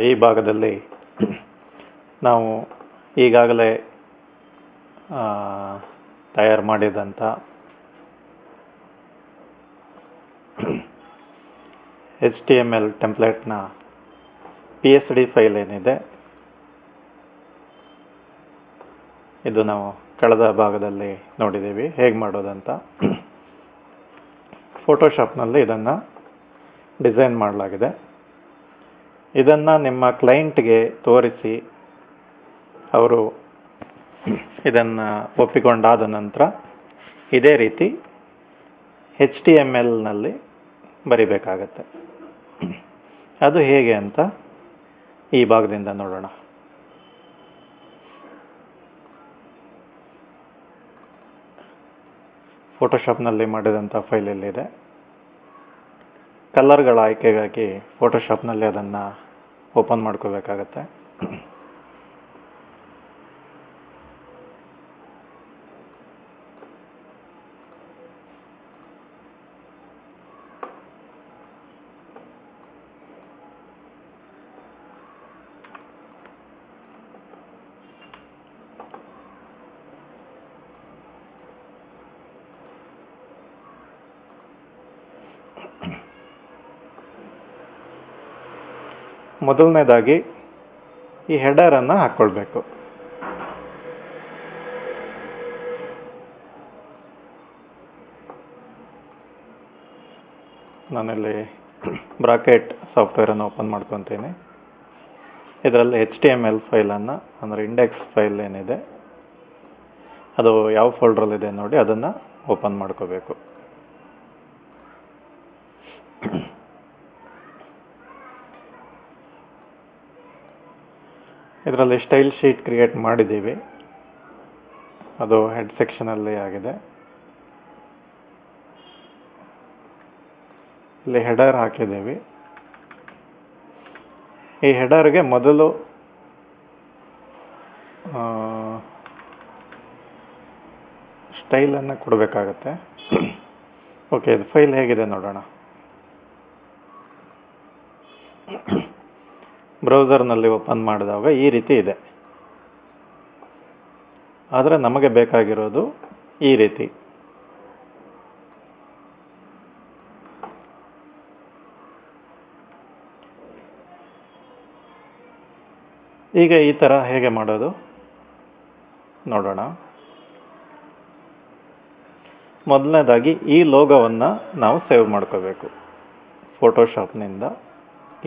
ಈ ಭಾಗದಲ್ಲಿ ನಾವು ಈಗಾಗಲೇ ತಯಾರು ಮಾಡಿದಂಥ HTML ಟೆಂಪ್ಲೇಟ್ನ PSD ಫೈಲ್ ಏನಿದೆ, ಇದು ನಾವು ಕಳೆದ ಭಾಗದಲ್ಲಿ ನೋಡಿದ್ದೀವಿ ಹೇಗೆ ಮಾಡೋದಂತ. ಫೋಟೋಶಾಪ್ನಲ್ಲಿ ಇದನ್ನು ಡಿಸೈನ್ ಮಾಡಲಾಗಿದೆ. ಇದನ್ನು ನಿಮ್ಮ ಕ್ಲೈಂಟ್ಗೆ ತೋರಿಸಿ ಅವರು ಇದನ್ನು ಒಪ್ಪಿಕೊಂಡಾದ ನಂತರ ಇದೇ ರೀತಿ HTMLನಲ್ಲಿ ಬರಿಬೇಕಾಗತ್ತೆ. ಅದು ಹೇಗೆ ಅಂತ ಈ ಭಾಗದಿಂದ ನೋಡೋಣ. ಫೋಟೋಶಾಪ್ನಲ್ಲಿ ಮಾಡಿದಂಥ ಫೈಲ್ ಇಲ್ಲಿದೆ. ಕಲರ್ಗಳ ಆಯ್ಕೆಗಾಗಿ ಫೋಟೋಶಾಪ್ನಲ್ಲಿ ಅದನ್ನು ಓಪನ್ ಮಾಡ್ಕೋಬೇಕಾಗತ್ತೆ. ಮೊದಲನೇದಾಗಿ ಈ ಹೆಡರನ್ನು ಹಾಕ್ಕೊಳ್ಬೇಕು. ನಾನಿಲ್ಲಿ ಬ್ರಾಕೆಟ್ ಸಾಫ್ಟ್ವೇರನ್ನು ಓಪನ್ ಮಾಡ್ಕೊತೀನಿ. ಇದರಲ್ಲಿ HTML ಫೈಲನ್ನು, ಅಂದರೆ ಇಂಡೆಕ್ಸ್ ಫೈಲ್ ಏನಿದೆ ಅದು ಯಾವ ಫೋಲ್ಡ್ರಲ್ಲಿದೆ ನೋಡಿ ಅದನ್ನು ಓಪನ್ ಮಾಡ್ಕೋಬೇಕು. ಇದರಲ್ಲಿ ಸ್ಟೈಲ್ ಶೀಟ್ ಕ್ರಿಯೇಟ್ ಮಾಡಿದ್ದೀವಿ, ಅದು ಹೆಡ್ ಸೆಕ್ಷನಲ್ಲಿ ಆಗಿದೆ. ಇಲ್ಲಿ ಹೆಡರ್ ಹಾಕಿದ್ದೀವಿ. ಈ ಹೆಡರ್ಗೆ ಮೊದಲು ಸ್ಟೈಲನ್ನು ಕೊಡಬೇಕಾಗತ್ತೆ. ಓಕೆ, ಇದು ಫೈಲ್ ಹೇಗಿದೆ ನೋಡೋಣ. ಬ್ರೌಸರ್ನಲ್ಲಿ ಓಪನ್ ಮಾಡಿದಾಗ ಈ ರೀತಿ ಇದೆ. ಆದರೆ ನಮಗೆ ಬೇಕಾಗಿರೋದು ಈ ರೀತಿ. ಈಗ ಈ ಥರ ಹೇಗೆ ಮಾಡೋದು ನೋಡೋಣ. ಮೊದಲನೇದಾಗಿ ಈ ಲೋಗೋವನ್ನು ನಾವು ಸೇವ್ ಮಾಡ್ಕೋಬೇಕು. ಫೋಟೋಶಾಪ್ನಿಂದ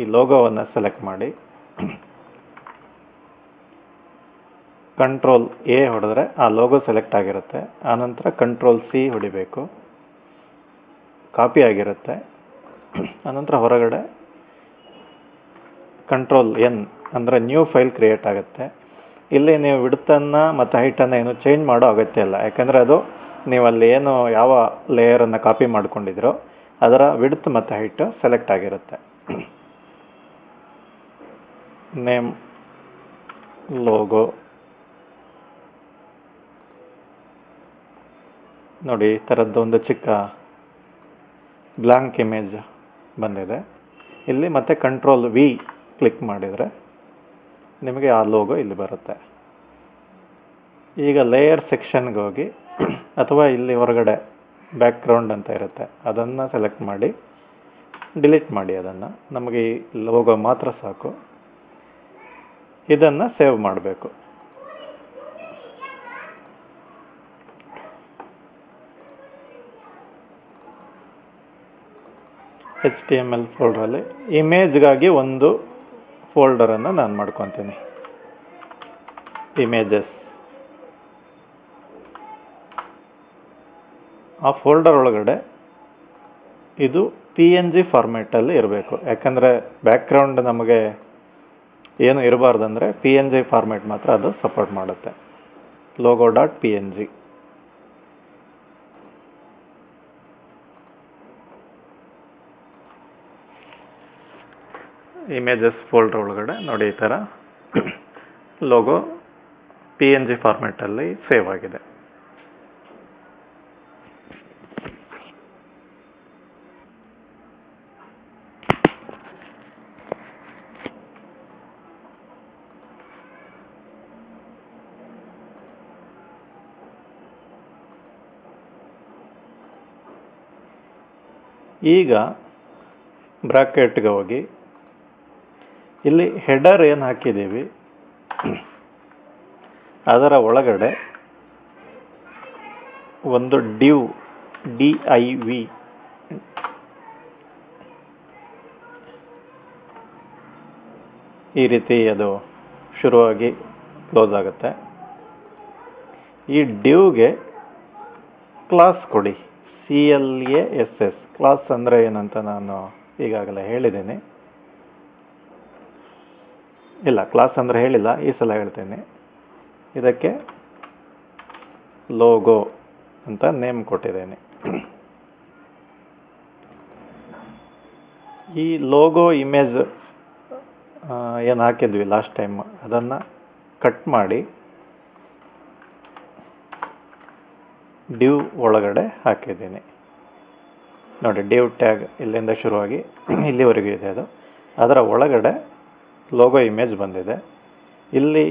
ಈ ಲೋಗೋವನ್ನು ಸೆಲೆಕ್ಟ್ ಮಾಡಿ ಕಂಟ್ರೋಲ್ A ಹೊಡೆದ್ರೆ ಆ ಲೋಗೋ ಸೆಲೆಕ್ಟ್ ಆಗಿರುತ್ತೆ. ಆನಂತರ ಕಂಟ್ರೋಲ್ C ಹೊಡಿಬೇಕು, ಕಾಪಿ ಆಗಿರುತ್ತೆ. ಆನಂತರ ಹೊರಗಡೆ ಕಂಟ್ರೋಲ್ N ಅಂದರೆ ನ್ಯೂ ಫೈಲ್ ಕ್ರಿಯೇಟ್ ಆಗುತ್ತೆ. ಇಲ್ಲಿ ನೀವು ವಿಡ್ತನ್ನು ಮತ್ತು ಹೈಟನ್ನು ಏನು ಚೇಂಜ್ ಮಾಡೋ ಅಗತ್ಯ ಇಲ್ಲ, ಯಾಕಂದರೆ ಅದು ನೀವಲ್ಲಿ ಏನು ಯಾವ ಲೇಯರನ್ನು ಕಾಪಿ ಮಾಡ್ಕೊಂಡಿದ್ರೋ ಅದರ ವಿಡ್ತ್ ಮತ್ತು ಹೈಟ್ ಸೆಲೆಕ್ಟ್ ಆಗಿರುತ್ತೆ. ನೇಮ್ ಲೋಗೋ ನೋಡಿ, ಈ ಥರದ್ದು ಒಂದು ಚಿಕ್ಕ ಬ್ಲಾಂಕ್ ಇಮೇಜ್ ಬಂದಿದೆ. ಇಲ್ಲಿ ಮತ್ತೆ ಕಂಟ್ರೋಲ್ V ಕ್ಲಿಕ್ ಮಾಡಿದರೆ ನಿಮಗೆ ಆ ಲೋಗೋ ಇಲ್ಲಿ ಬರುತ್ತೆ. ಈಗ ಲೇಯರ್ ಸೆಕ್ಷನ್ಗೆ ಹೋಗಿ ಅಥವಾ ಇಲ್ಲಿ ಹೊರಗಡೆ ಬ್ಯಾಕ್ಗ್ರೌಂಡ್ ಅಂತ ಇರುತ್ತೆ ಅದನ್ನು ಸೆಲೆಕ್ಟ್ ಮಾಡಿ ಡಿಲೀಟ್ ಮಾಡಿ. ಅದನ್ನು ನಮಗೆ ಈ ಲೋಗೋ ಮಾತ್ರ ಸಾಕು. ಇದನ್ನು ಸೇವ್ ಮಾಡಬೇಕು. HTML ಫೋಲ್ಡ್ರಲ್ಲಿ ಇಮೇಜ್ಗಾಗಿ ಒಂದು ಫೋಲ್ಡರನ್ನು ನಾನು ಮಾಡ್ಕೊತೀನಿ, ಇಮೇಜಸ್. ಆ ಫೋಲ್ಡರ್ ಒಳಗಡೆ ಇದು PNG ಫಾರ್ಮ್ಯಾಟಲ್ಲಿ ಇರಬೇಕು, ಯಾಕಂದರೆ ಬ್ಯಾಕ್ಗ್ರೌಂಡ್ ನಮಗೆ ಏನು ಇರಬಾರ್ದಂದ್ರೆ PNG ಫಾರ್ಮ್ಯಾಟ್ ಮಾತ್ರ ಅದು ಸಪೋರ್ಟ್ ಮಾಡುತ್ತೆ. logo.png. ಇಮೇಜಸ್ ಫೋಲ್ಡರ್ ಒಳಗಡೆ ನೋಡಿ ಈ ಥರ ಲೋಗೋ PNG ಫಾರ್ಮ್ಯಾಟಲ್ಲಿ ಸೇವ್ ಆಗಿದೆ. ಈಗ ಬ್ರಾಕೆಟ್ಗೆ ಹೋಗಿ ಇಲ್ಲಿ ಹೆಡರ್ ಏನು ಹಾಕಿದ್ದೀವಿ ಅದರ ಒಳಗಡೆ ಒಂದು div ಈ ರೀತಿ ಅದು ಶುರುವಾಗಿ ಕ್ಲೋಸ್ ಆಗುತ್ತೆ. ಈ ಡಿವ್ಗೆ ಕ್ಲಾಸ್ ಕೊಡಿ, CLASS. ಕ್ಲಾಸ್ ಅಂದರೆ ಏನಂತ ನಾನು ಈಗಾಗಲೇ ಹೇಳಿದ್ದೀನಿ. ಇಲ್ಲ, ಕ್ಲಾಸ್ ಅಂದರೆ ಹೇಳಿಲ್ಲ, ಈ ಸಲ ಹೇಳ್ತೇನೆ. ಇದಕ್ಕೆ ಲೋಗೋ ಅಂತ ನೇಮ್ ಕೊಟ್ಟಿದ್ದೇನೆ. ಈ ಲೋಗೋ ಇಮೇಜ್ ಏನು ಹಾಕಿದ್ವಿ ಲಾಸ್ಟ್ ಟೈಮ್ ಅದನ್ನು ಕಟ್ ಮಾಡಿ ಡಿವ್ ಒಳಗಡೆ ಹಾಕಿದ್ದೀನಿ. ನೋಡಿ, ಡಿವ್ ಟ್ಯಾಗ್ ಇಲ್ಲಿಂದ ಶುರುವಾಗಿ ಇಲ್ಲಿವರೆಗೂ ಇದೆ. ಅದರ ಒಳಗಡೆ ಲೋಗೋ ಇಮೇಜ್ ಬಂದಿದೆ. ಇಲ್ಲಿ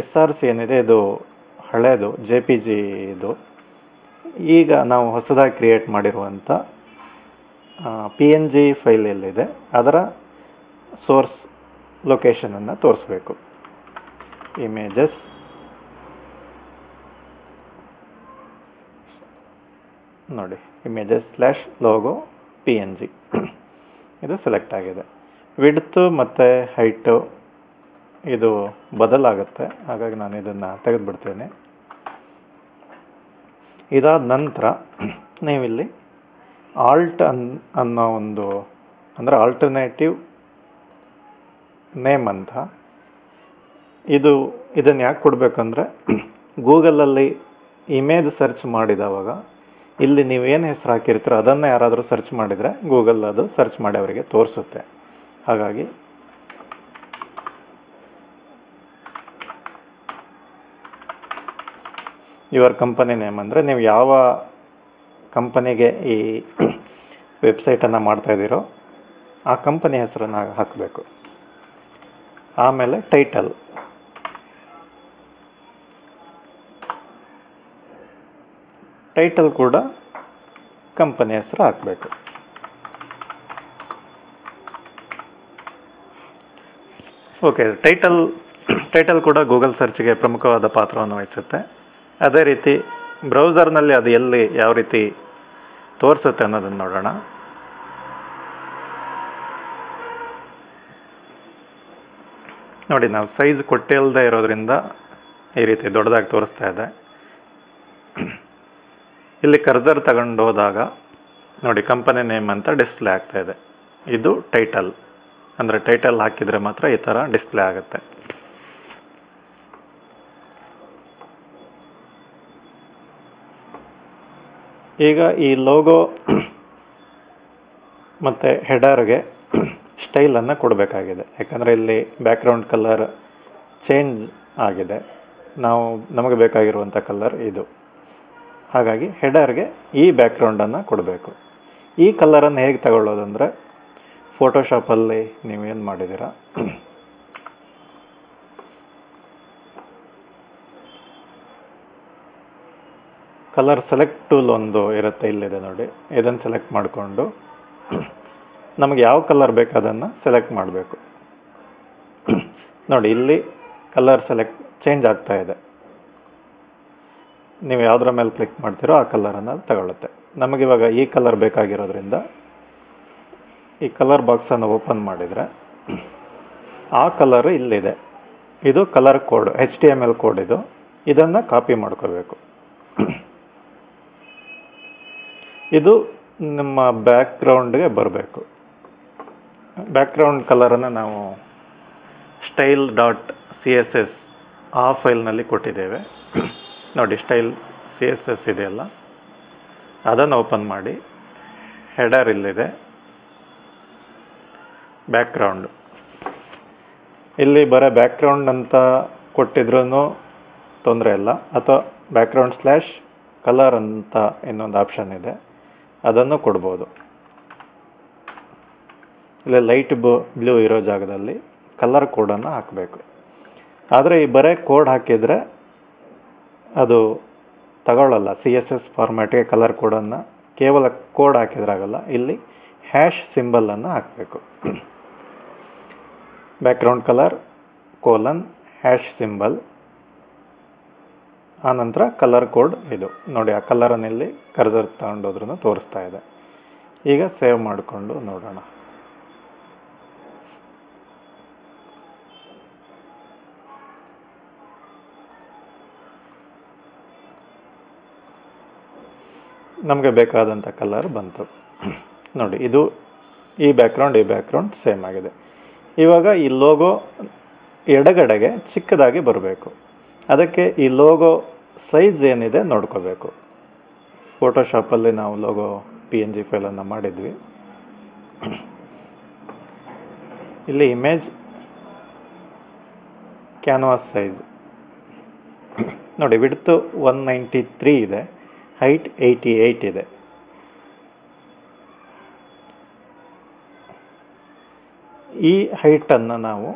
SRC ಏನಿದೆ ಇದು ಹಳೇದು JPG ಇದು. ಈಗ ನಾವು ಹೊಸದಾಗಿ ಕ್ರಿಯೇಟ್ ಮಾಡಿರುವಂಥ PNG ಫೈಲ್ ಎಲ್ಲಿದೆ ಅದರ ಸೋರ್ಸ್ ಲೊಕೇಶನನ್ನು ತೋರಿಸ್ಬೇಕು. ಇಮೇಜಸ್ ನೋಡಿ, images/logo PNG ಇದು ಸೆಲೆಕ್ಟ್ ಆಗಿದೆ. ವಿಡ್ತು ಮತ್ತು ಹೈಟು ಇದು ಬದಲಾಗುತ್ತೆ, ಹಾಗಾಗಿ ನಾನು ಇದನ್ನು ತೆಗೆದುಬಿಡ್ತೇನೆ. ಇದಾದ ನಂತರ ನೀವಿಲ್ಲಿ ಆಲ್ಟ್ ಅನ್ನೋ ಒಂದು ಅಂದರೆ ಆಲ್ಟರ್ನೇಟಿವ್ ನೇಮ್ ಅಂತ ಇದನ್ನು ಯಾಕೆ ಕೊಡಬೇಕಂದ್ರೆ ಗೂಗಲಲ್ಲಿ ಇಮೇಜ್ ಸರ್ಚ್ ಮಾಡಿದವಾಗ ಇಲ್ಲಿ ನೀವೇನು ಹೆಸರು ಹಾಕಿರ್ತೀರೋ ಅದನ್ನು ಯಾರಾದರೂ ಸರ್ಚ್ ಮಾಡಿದರೆ ಗೂಗಲ್ ಅದು ಸರ್ಚ್ ಮಾಡಿ ಅವರಿಗೆ ತೋರಿಸುತ್ತೆ. ಹಾಗಾಗಿ ಯುವರ್ ಕಂಪನಿ ನೇಮ್ ಅಂದರೆ ನೀವು ಯಾವ ಕಂಪನಿಗೆ ಈ ವೆಬ್ಸೈಟನ್ನು ಮಾಡ್ತಾ ಇದ್ದೀರೋ ಆ ಕಂಪನಿ ಹೆಸರನ್ನು ಹಾಕಬೇಕು. ಆಮೇಲೆ ಟೈಟಲ್ ಕೂಡ ಕಂಪನಿ ಹೆಸರು ಹಾಕಬೇಕು. ಓಕೆ, ಟೈಟಲ್ ಕೂಡ ಗೂಗಲ್ ಸರ್ಚ್ಗೆ ಪ್ರಮುಖವಾದ ಪಾತ್ರವನ್ನು ವಹಿಸುತ್ತೆ. ಅದೇ ರೀತಿ ಬ್ರೌಸರ್ನಲ್ಲಿ ಅದು ಎಲ್ಲಿ ಯಾವ ರೀತಿ ತೋರಿಸುತ್ತೆ ಅನ್ನೋದನ್ನು ನೋಡೋಣ. ನೋಡಿ, ನಾವು ಸೈಜ್ ಕೊಟ್ಟಿಲ್ಲದೆ ಇರೋದ್ರಿಂದ ಈ ರೀತಿ ದೊಡ್ಡದಾಗಿ ತೋರಿಸ್ತಾ ಇದೆ. ಇಲ್ಲಿ ಕರ್ಸರ್ ತಗೊಂಡು ಹೋದಾಗ ನೋಡಿ ಕಂಪನಿ ನೇಮ್ ಅಂತ ಡಿಸ್ಪ್ಲೇ ಆಗ್ತಾ ಇದೆ. ಇದು ಟೈಟಲ್, ಅಂದರೆ ಟೈಟಲ್ ಹಾಕಿದರೆ ಮಾತ್ರ ಈ ಥರ ಡಿಸ್ಪ್ಲೇ ಆಗುತ್ತೆ. ಈಗ ಈ ಲೋಗೋ ಮತ್ತು ಹೆಡರ್ಗೆ ಸ್ಟೈಲನ್ನು ಕೊಡಬೇಕಾಗಿದೆ. ಯಾಕಂದರೆ ಇಲ್ಲಿ ಬ್ಯಾಕ್ಗ್ರೌಂಡ್ ಕಲರ್ ಚೇಂಜ್ ಆಗಿದೆ. ನಮಗೆ ಬೇಕಾಗಿರುವಂಥ ಕಲರ್ ಇದು. ಹಾಗಾಗಿ ಹೆಡರ್ಗೆ ಈ ಬ್ಯಾಕ್ಗ್ರೌಂಡನ್ನು ಕೊಡಬೇಕು. ಈ ಕಲರನ್ನು ಹೇಗೆ ತಗೊಳ್ಳೋದಂದರೆ ಫೋಟೋಶಾಪಲ್ಲಿ ನೀವೇನು ಮಾಡಿದ್ದೀರಾ ಕಲರ್ ಸೆಲೆಕ್ಟ್ ಟೂಲ್ ಒಂದು ಇರುತ್ತೆ, ಇಲ್ಲಿದೆ ನೋಡಿ. ಇದನ್ನು ಸೆಲೆಕ್ಟ್ ಮಾಡಿಕೊಂಡು ನಮಗೆ ಯಾವ ಕಲರ್ ಬೇಕು ಅದನ್ನು ಸೆಲೆಕ್ಟ್ ಮಾಡಬೇಕು. ನೋಡಿ, ಇಲ್ಲಿ ಕಲರ್ ಚೇಂಜ್ ಆಗ್ತಾ ಇದೆ. ನೀವು ಯಾವುದರ ಮೇಲೆ ಕ್ಲಿಕ್ ಮಾಡ್ತೀರೋ ಆ ಕಲರನ್ನು ತಗೊಳ್ಳುತ್ತೆ. ನಮಗಿವಾಗ ಈ ಕಲರ್ ಬೇಕಾಗಿರೋದ್ರಿಂದ ಈ ಕಲರ್ ಬಾಕ್ಸನ್ನು ಓಪನ್ ಮಾಡಿದರೆ ಆ ಕಲರ್ ಇಲ್ಲಿದೆ. ಇದು ಕಲರ್ ಕೋಡ್, HTML ಕೋಡ್ ಇದು. ಇದನ್ನು ಕಾಪಿ ಮಾಡ್ಕೋಬೇಕು. ಇದು ನಮ್ಮ ಬ್ಯಾಕ್ಗ್ರೌಂಡ್ಗೆ ಬರಬೇಕು. ಬ್ಯಾಕ್ಗ್ರೌಂಡ್ ಕಲರನ್ನು ನಾವು style.css ಆ ಫೈಲ್ನಲ್ಲಿ ಕೊಟ್ಟಿದ್ದೇವೆ ನೋಡಿ. style.css ಇದೆಯಲ್ಲ, ಅದನ್ನು ಓಪನ್ ಮಾಡಿ. ಹೆಡರ್ ಇಲ್ಲಿದೆ, ಬ್ಯಾಕ್ಗ್ರೌಂಡ್ ಇಲ್ಲಿ ಬರೋ ಬ್ಯಾಕ್ಗ್ರೌಂಡ್ ಅಂತ ಕೊಟ್ಟಿದ್ರೂ ತೊಂದರೆ ಇಲ್ಲ, ಅಥವಾ ಬ್ಯಾಕ್ಗ್ರೌಂಡ್/ಕಲರ್ ಅಂತ ಇನ್ನೊಂದು ಆಪ್ಷನ್ ಇದೆ, ಅದನ್ನು ಕೊಡ್ಬೋದು. ಇಲ್ಲಿ ಲೈಟ್ ಬ್ಲೂ ಇರೋ ಜಾಗದಲ್ಲಿ ಕಲರ್ ಕೋಡನ್ನು ಹಾಕಬೇಕು. ಆದರೆ ಈ ಬರೀ ಕೋಡ್ ಹಾಕಿದರೆ ಅದು ತಗೊಳ್ಳಲ್ಲ. CSS ಫಾರ್ಮ್ಯಾಟ್ಗೆ ಕಲರ್ ಕೋಡನ್ನು ಕೇವಲ ಕೋಡ್ ಹಾಕಿದ್ರಾಗಲ್ಲ. ಇಲ್ಲಿ ಹ್ಯಾಶ್ ಸಿಂಬಲನ್ನು ಹಾಕಬೇಕು. Background colour colon hash symbol, ಆನಂತರ ಕಲರ್ ಕೋಡ್ ಇದು ನೋಡಿ. ಆ ಕಲರನ್ನು ಇಲ್ಲಿ ಕರ್ಸರ್ ತಗೊಂಡೋದ್ರೂ ತೋರಿಸ್ತಾ ಇದೆ. ಈಗ ಸೇವ್ ಮಾಡಿಕೊಂಡು ನೋಡೋಣ. ನಮಗೆ ಬೇಕಾದಂಥ ಕಲರ್ ಬಂತು ನೋಡಿ. ಇದು ಈ ಬ್ಯಾಕ್ಗ್ರೌಂಡ್ ಸೇಮ್ ಆಗಿದೆ. ಇವಾಗ ಈ ಲೋಗೋ ಎಡಗಡೆಗೆ ಚಿಕ್ಕದಾಗಿ ಬರಬೇಕು. ಅದಕ್ಕೆ ಈ ಲೋಗೋ ಸೈಜ್ ಏನಿದೆ ನೋಡ್ಕೋಬೇಕು. ಫೋಟೋಶಾಪಲ್ಲಿ ನಾವು ಲೋಗೋ PNG ಫೈಲನ್ನು ಮಾಡಿದ್ವಿ. ಇಲ್ಲಿ ಇಮೇಜ್ ಕ್ಯಾನ್ವಾಸ್ ಸೈಜ್ ನೋಡಿ. ವಿಡ್ತ್ 193 ಇದೆ, ಹೈಟ್ 88 ಇದೆ. ಈ ಹೈಟನ್ನು ನಾವು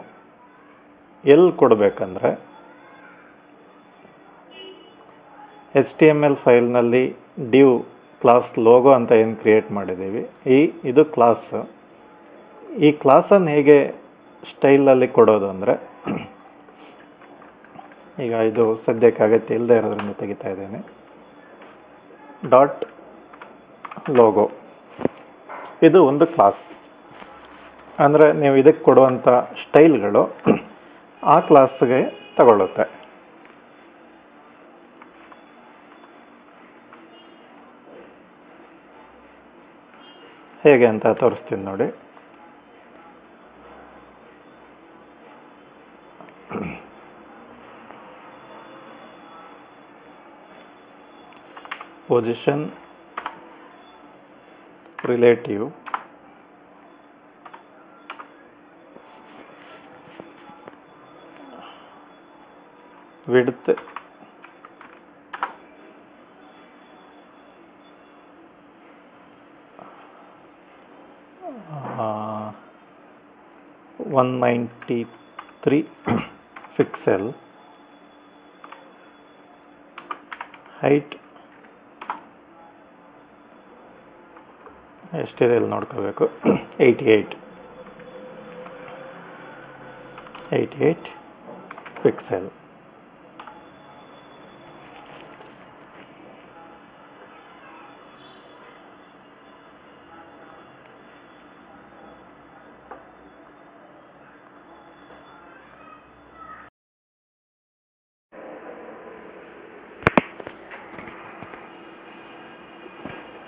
ಎಲ್ಲಿ ಕೊಡಬೇಕಂದ್ರೆ HTML ಫೈಲ್ನಲ್ಲಿ ಡಿವ್ ಕ್ಲಾಸ್ ಲೋಗೋ ಅಂತ ಏನು ಕ್ರಿಯೇಟ್ ಮಾಡಿದ್ದೀವಿ, ಇದು ಕ್ಲಾಸ್. ಈ ಕ್ಲಾಸನ್ನು ಹೇಗೆ ಸ್ಟೈಲಲ್ಲಿ ಕೊಡೋದು ಅಂದರೆ, ಈಗ ಇದು ಸದ್ಯಕ್ಕೆ ಅಗತ್ಯ ಇಲ್ಲದೆ ಇರೋದ್ರಿಂದ ತೆಗಿತಾ ಇದ್ದೇನೆ. ಡಾಟ್ ಲೋಗೋ ಇದು ಒಂದು ಕ್ಲಾಸ್. ಅಂದರೆ ನೀವು ಇದಕ್ಕೆ ಕೊಡುವಂಥ ಸ್ಟೈಲ್ಗಳು ಆ ಕ್ಲಾಸ್ಗೆ ತಗೊಳ್ಳುತ್ತೆ. ಹೇಗೆ ಅಂತ ತೋರಿಸ್ತೀನಿ ನೋಡಿ. Position relative, width 193 pixel, height ಎಷ್ಟಿದೆ ಇಲ್ಲಿ ನೋಡ್ಕೋಬೇಕು, 88 ಪಿಕ್ಸೆಲ್.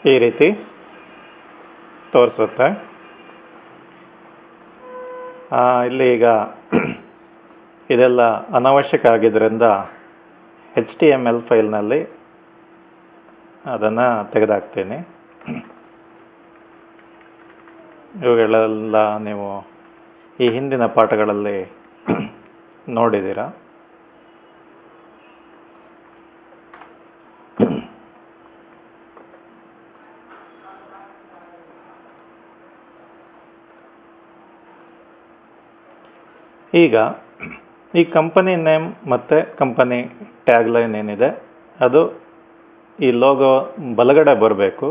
ಈ ರೀತಿ ತೋರಿಸುತ್ತೆ. ಇಲ್ಲಿ ಈಗ ಇದೆಲ್ಲ ಅನಾವಶ್ಯಕ ಆಗಿದ್ದರಿಂದ HTML ಫೈಲ್ನಲ್ಲಿ ಅದನ್ನು ತೆಗೆದಾಕ್ತೀನಿ. ಇವುಗಳೆಲ್ಲ ನೀವು ಈ ಹಿಂದಿನ ಪಾಠಗಳಲ್ಲಿ ನೋಡಿದ್ದೀರಾ. ಈಗ ಈ ಕಂಪನಿ ನೇಮ್ ಮತ್ತು ಕಂಪನಿ ಟ್ಯಾಗ್ಲೈನ್ ಏನಿದೆ ಅದು ಈ ಲೋಗೋ ಬಲಗಡೆ ಬರಬೇಕು.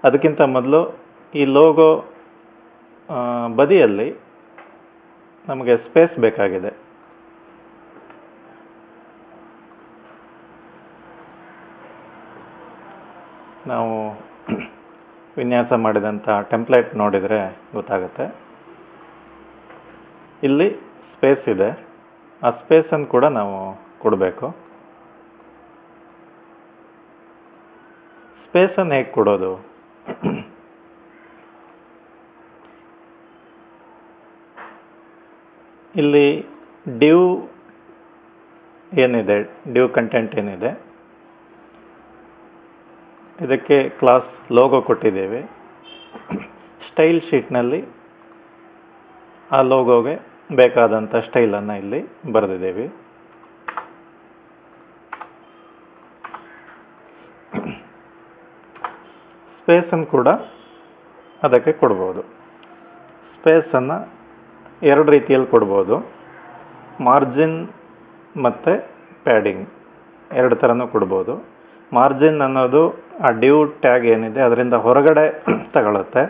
ಅದಕ್ಕಿಂತ ಮೊದಲು ಈ ಲೋಗೋ ಬದಿಯಲ್ಲಿ ನಮಗೆ ಸ್ಪೇಸ್ ಬೇಕಾಗಿದೆ. ನಾವು ವಿನ್ಯಾಸ ಮಾಡಿದಂಥ ಟೆಂಪ್ಲೇಟ್ ನೋಡಿದರೆ ಗೊತ್ತಾಗುತ್ತೆ. ಇಲ್ಲಿ ಸ್ಪೇಸ್ ಇದೆ, ಆ ಸ್ಪೇಸನ್ನು ಕೂಡ ನಾವು ಕೊಡಬೇಕು. ಸ್ಪೇಸನ್ನು ಹೇಗೆ ಕೊಡೋದು? ಇಲ್ಲಿ ಡಿವ್ ಏನಿದೆ, ಡಿವ್ ಕಂಟೆಂಟ್ ಏನಿದೆ, ಇದಕ್ಕೆ ಕ್ಲಾಸ್ ಲೋಗೋ ಕೊಟ್ಟಿದ್ದೇವೆ. ಸ್ಟೈಲ್ ಶೀಟ್ನಲ್ಲಿ ಆ ಲೋಗೋಗೆ ಬೇಕಾದಂಥ ಸ್ಟೈಲನ್ನು ಇಲ್ಲಿ ಬರೆದಿದ್ದೇವೆ. ಸ್ಪೇಸನ್ನು ಕೂಡ ಅದಕ್ಕೆ ಕೊಡ್ಬೋದು. ಸ್ಪೇಸನ್ನು ಎರಡು ರೀತಿಯಲ್ಲಿ ಕೊಡ್ಬೋದು. ಮಾರ್ಜಿನ್ ಮತ್ತು ಪ್ಯಾಡಿಂಗ್ ಎರಡು ಥರನೂ ಕೊಡ್ಬೋದು. ಮಾರ್ಜಿನ್ ಅನ್ನೋದು ಆ ಡಿವ್ ಟ್ಯಾಗ್ ಏನಿದೆ ಅದರಿಂದ ಹೊರಗಡೆ ತಗೊಳುತ್ತೆ.